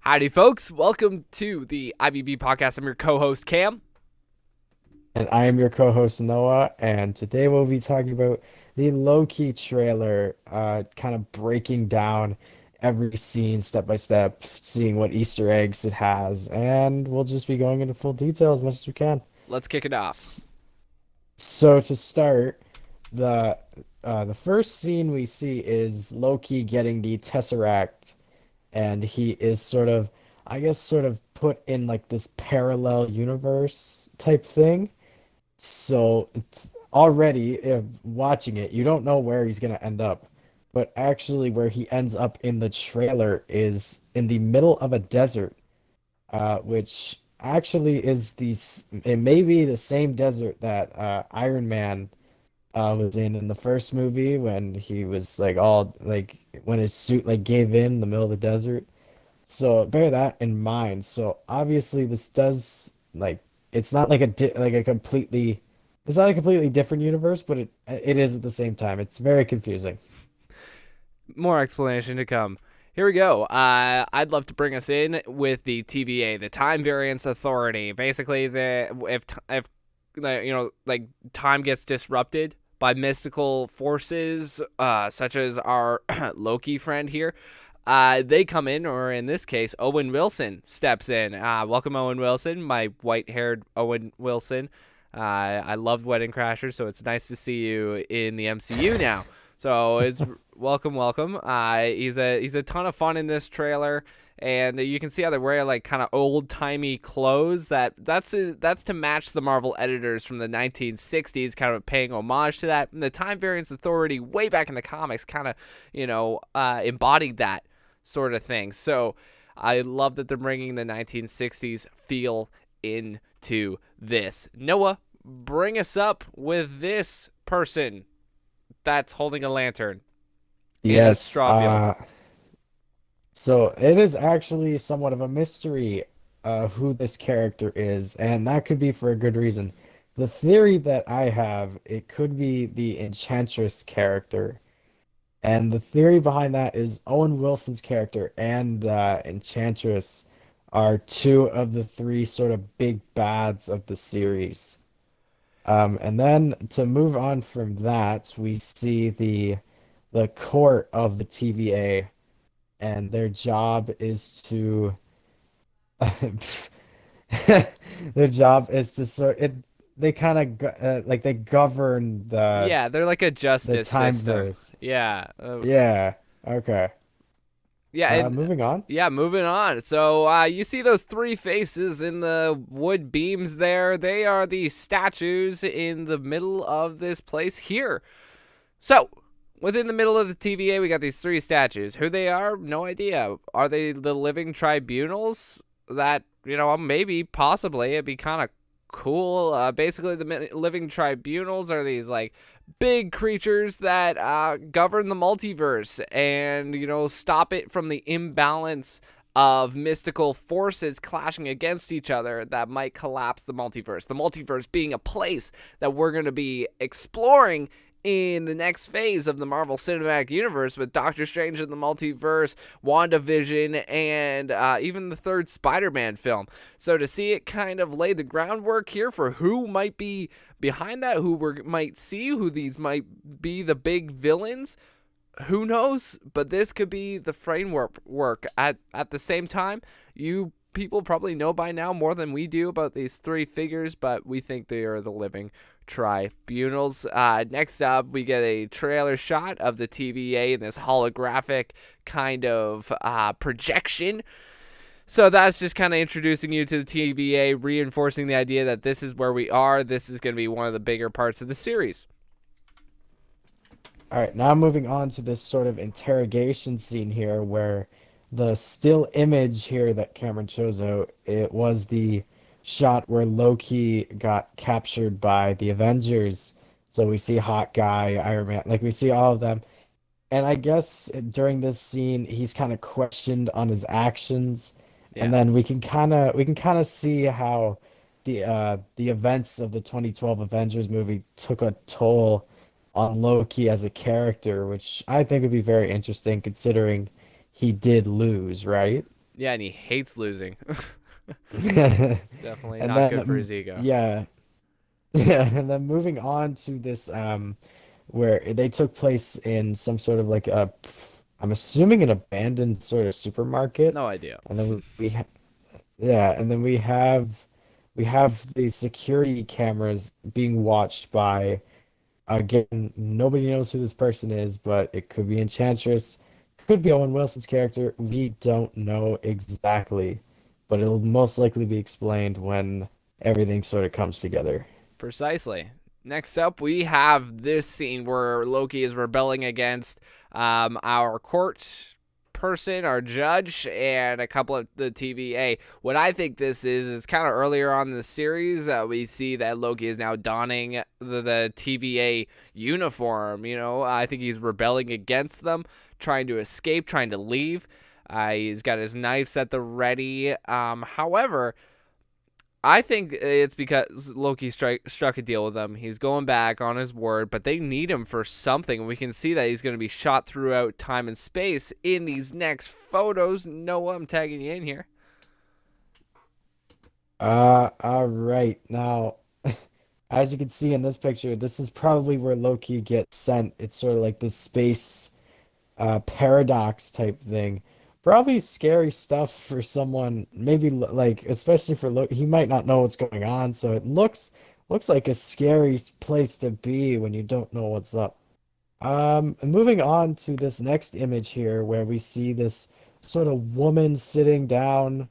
Howdy, folks. Welcome to the IBB podcast. I'm your co-host, Cam. And I am your co-host Noah, and today we'll be talking about the Loki trailer, kind of breaking down every scene step by step, seeing what Easter eggs it has, and we'll just be going into full detail as much as we can. Let's kick it off. S- So to start, the the first scene we see is Loki getting the Tesseract, and he is sort of put in like this parallel universe type thing. So it's already, if watching it, you don't know where he's gonna end up. But actually, where he ends up in the trailer is in the middle of a desert, which actually it may be the same desert that Iron Man was in the first movie when he was like all like when his suit like gave in the middle of the desert. So bear that in mind. So obviously this does like it's not like it's not a completely different universe, but it is at the same time. It's very confusing. More explanation to come. Here we go. I'd love to bring us in with the TVA, the Time Variance Authority. Basically, if like time gets disrupted by mystical forces, such as our Loki friend here, they come in, or in this case, Owen Wilson steps in. Welcome, Owen Wilson, my white-haired Owen Wilson. I loved Wedding Crashers, so it's nice to see you in the MCU now. So it's welcome. He's a ton of fun in this trailer, and you can see how they wear like kind of old timey clothes. That's to match the Marvel editors from the 1960s, kind of paying homage to that. And the Time Variance Authority, way back in the comics, kind of embodied that sort of thing. So I love that they're bringing the 1960s feel into this. Noah, bring us up with this person that's holding a lantern in a Yes, straw field. so it is actually somewhat of a mystery who this character is, and that could be for a good reason. The theory that I have, it could be the Enchantress character. And the theory behind that is Owen Wilson's character and Enchantress are two of the three sort of big bads of the series. And then to move on from that, we see the court of the TVA, and their job is to their job is to sort it. They kind of like they govern Yeah, they're like a the justice time system. verse. Yeah. Yeah. Okay. Yeah, and Moving on. yeah, moving on. So you see those three faces in the wood beams there. They are the statues in the middle of this place here. So, within the middle of the TVA, we got these three statues. Who they are, no idea. Are they the living tribunals? That, maybe, possibly. It'd be kind of cool. Basically, the living tribunals are these, like, big creatures that govern the multiverse and, stop it from the imbalance of mystical forces clashing against each other that might collapse the multiverse. The multiverse being a place that we're going to be exploring in the next phase of the Marvel Cinematic Universe with Doctor Strange in the Multiverse, WandaVision, and even the third Spider-Man film. So to see it kind of lay the groundwork here for who might be behind that, who we might see, who these might be the big villains, who knows? But this could be the framework work. At the same time, you people probably know by now more than we do about these three figures, but we think they are the living tribunals. Next up, we get a trailer shot of the TVA in this holographic kind of projection. So that's just kind of introducing you to the TVA, reinforcing the idea that this is where we are. This is going to be one of the bigger parts of the series. All right, now moving on to this sort of interrogation scene here where the still image here that Cameron chose out, it was the shot where Loki got captured by the Avengers. So we see Hawkeye, Iron Man, like we see all of them. And I guess during this scene, he's kind of questioned on his actions, and Yeah. then we can kind of see how the events of the 2012 Avengers movie took a toll on Loki as a character, which I think would be very interesting considering he did lose, right? Yeah, and he hates losing. It's definitely And not then good for his ego. yeah, yeah, and then moving on to this where they took place in some sort of like a, I'm assuming an abandoned sort of supermarket. No idea. And then we ha yeah, and then we have the security cameras being watched by, again, nobody knows who this person is, but it could be Enchantress, could be Owen Wilson's character. We don't know exactly, but it'll most likely be explained when everything sort of comes together. Precisely. Next up, we have this scene where Loki is rebelling against our court person, our judge, and a couple of the TVA. What I think this is kind of earlier on in the series. We see that Loki is now donning the TVA uniform. I think he's rebelling against them, trying to escape, trying to leave. He's got his knives at the ready. However, I think it's because Loki struck a deal with them. He's going back on his word, but they need him for something. We can see that he's going to be shot throughout time and space in these next photos. Noah, I'm tagging you in here. All right. Now, as you can see in this picture, this is probably where Loki gets sent. It's sort of like this space paradox type thing. Probably scary stuff for someone, maybe like especially for Loki. He might not know what's going on, so it looks like a scary place to be when you don't know what's up. Moving on to this next image here, where we see this sort of woman sitting down.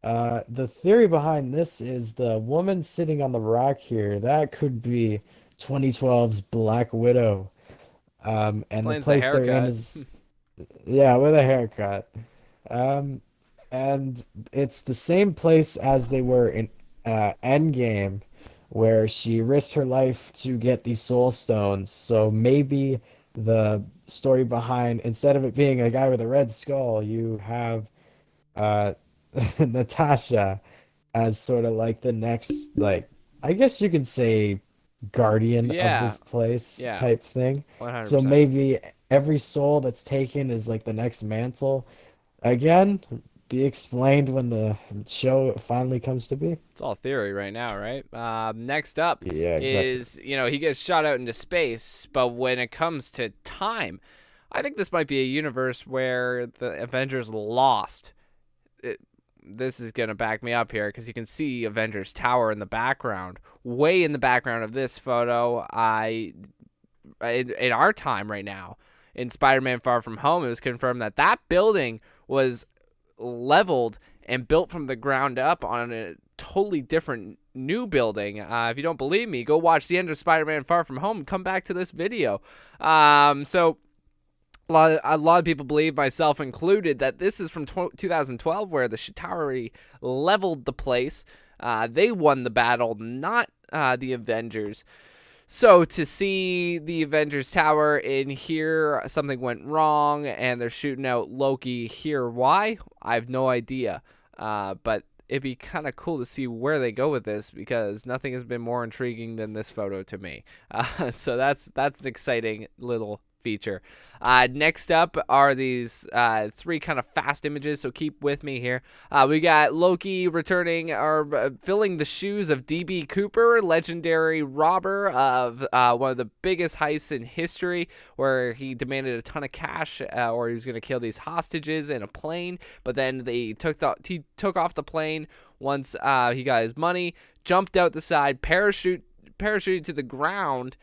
The theory behind this is the woman sitting on the rock here, that could be 2012's Black Widow. And the Explains the place they're in haircut. is, yeah, with a haircut. Um, and it's the same place as they were in Endgame, where she risked her life to get these soul stones. So maybe the story behind, instead of it being a guy with a red skull, you have uh, Natasha as sort of like the next, like, I guess you could say guardian of Yeah, this place yeah, type thing. So 100%. maybe every soul that's taken is like the next mantle. Again, be explained when the show finally comes to be. It's all theory right now, right? Next up Yeah, exactly. is, he gets shot out into space, but when it comes to time, I think this might be a universe where the Avengers lost. This is going to back me up here because you can see Avengers Tower in the background, way in the background of this photo. In our time right now, in Spider-Man Far From Home, it was confirmed that that building was leveled and built from the ground up on a totally different new building. If you don't believe me, go watch the end of Spider-Man Far From Home and come back to this video. So a lot of people believe, myself included, that this is from 2012, where the Chitauri leveled the place. They won the battle, not the Avengers. So to see the Avengers Tower in here, something went wrong, and they're shooting out Loki here. Why? I have no idea. But it'd be kind of cool to see where they go with this, because nothing has been more intriguing than this photo to me. So that's an exciting little feature. Next up are these three kind of fast images, so keep with me here. We got Loki returning, or filling the shoes of DB Cooper, legendary robber of one of the biggest heists in history, where he demanded a ton of cash, or he was going to kill these hostages in a plane. But then he took off the plane once he got his money, jumped out the side, parachuted to the ground,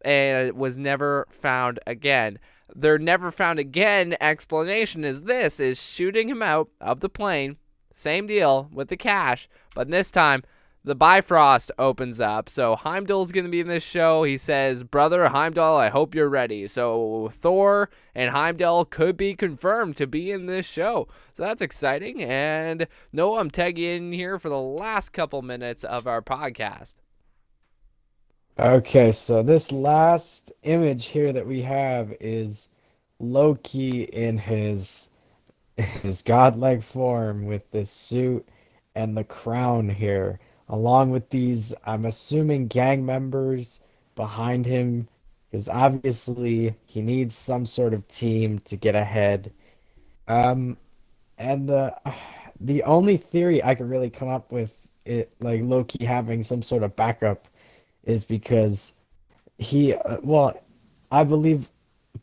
and it was never found again. Their never found again explanation is shooting him out of the plane. Same deal with the cash, but this time the Bifrost opens up. So Heimdall's going to be in this show. He says, "Brother Heimdall, I hope you're ready." So Thor and Heimdall could be confirmed to be in this show. So that's exciting. And Noah, I'm tagging in here for the last couple minutes of our podcast. Okay, so this last image here that we have is Loki in his godlike form with this suit and the crown here, along with these, I'm assuming, gang members behind him, because obviously he needs some sort of team to get ahead. Um, And the only theory I could really come up with it like Loki having some sort of backup is because well, I believe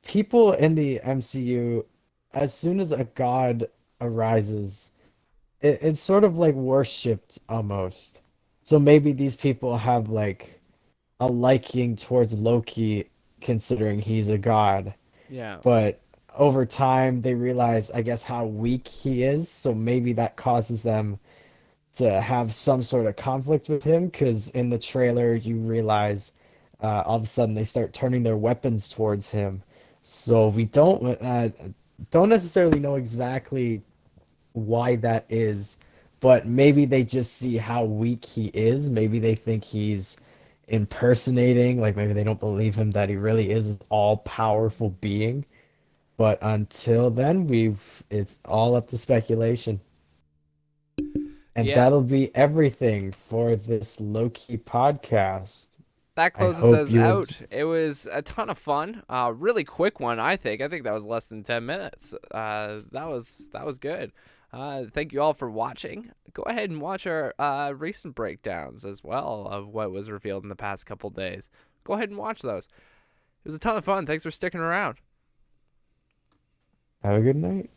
people in the MCU, as soon as a god arises, it's sort of like worshipped almost. So maybe these people have like a liking towards Loki considering he's a god, Yeah. but over time they realize, I guess, how weak he is, so maybe that causes them to have some sort of conflict with him because in the trailer you realize all of a sudden they start turning their weapons towards him. So we don't necessarily know exactly why that is, but maybe they just see how weak he is. Maybe they think he's impersonating, like maybe they don't believe him that he really is an all-powerful being. But until then, it's all up to speculation. And Yeah. that'll be everything for this Loki podcast. That I closes hope us you out. It was a ton of fun. Really quick one, I think. I think that was less than 10 minutes. That was good. Thank you all for watching. Go ahead and watch our recent breakdowns as well of what was revealed in the past couple days. Go ahead and watch those. It was a ton of fun. Thanks for sticking around. have a good night.